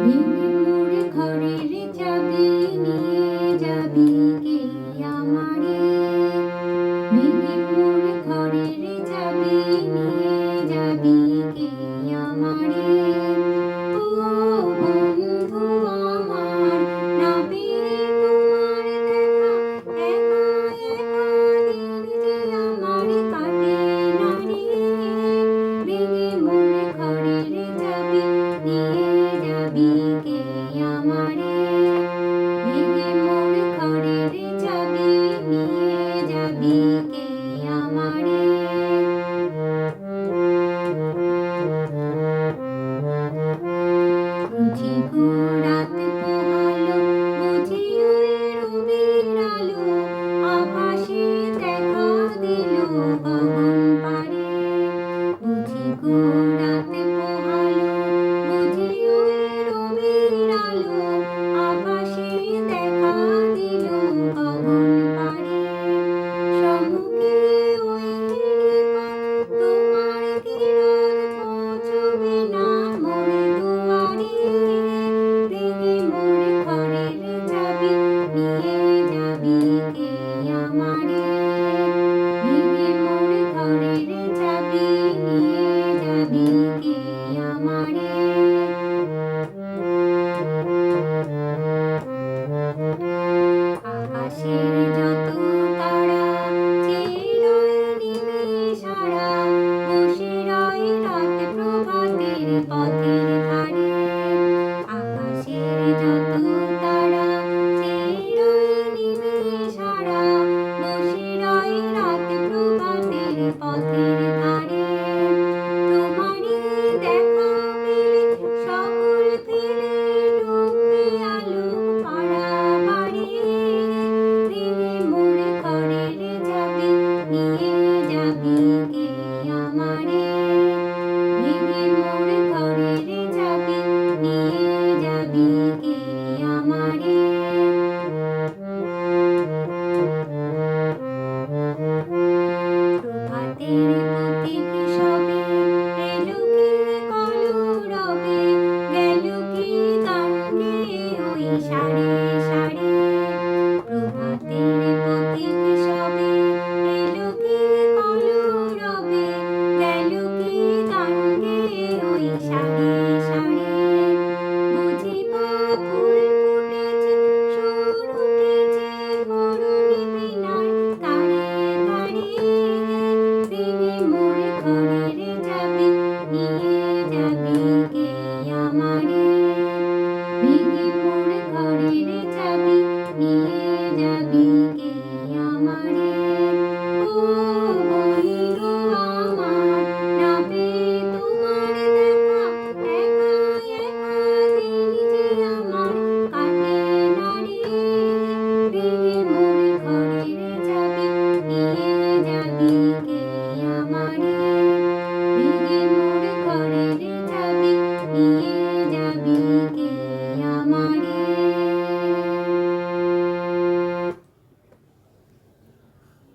ভেঙে মোর ঘরের চাবি নিয়ে যাবি কে আমারে। ভেঙে মোর ঘরের চাবি নিয়ে যাবি কে আমারে। ও বন্ধু আমার, না পেয়ে তোমার দেখা, একা একা দিন যে আমার কাটে না রে। ভেঙে মোর ঘরের চাবি নিয়ে যাবি কে আমারে। ভেঙে মোর ঘরের চাবি নিয়ে যাবি কে আমারে। বুঝি গো রাত পোহালো, বুঝি ওই রবির আলো, আকাশে দেখা দিল গগন পারে। বুঝি গো রাত পোহালো, বুঝি ওই রবির আলো, আকাশে দেখা দিল গগন পারে। সম্মুখে ওই নির্বাণ তোমার কিরণ পৌঁছবে না মোর দুয়ারে। ভেঙে মোর ঘরের চাবি নিয়ে যাবি কে আমারে। ভেঙে মোর ঘরের চাবি নিয়ে যাবি কে আমারে। আকাশের যত তারা চেয়ে রয় নিমেষারা, বসে রয় রাত প্রভাতের পথের ধারে। আকাশের যত তারা চেয়ে রয় নিমেষারা, বসে রয় রাত প্রভাতের পথের ধারে। তোমারই দেখা পেলে সকল ফেলে ডুববে আলোক পাড়াবাড়ি। ভেঙে মোর ঘরের চাবি নিয়ে যাবি কে আমারে। ভেঙে মোর ঘরের চাবি নিয়ে যাবি কে আমারে। প্রভাতের পথিক সবে এলো কি কলরবে, গেল কি গান গেয়ে ওই সারে সারে। প্রভাতের পথিক সবে এলো কি কলরবে, গেল কি গান গেয়ে ওই সারে সারে। বুঝি বা ফুল ফুটেছে, সুর উঠেছে করুণী বীণার তারে তারে। ভেঙে মোর ঘরের চাবি নিয়ে যাবি কে আমারে। ভেঙে মোর ঘরের চাবি নিয়ে যাবি কে আমারে। ও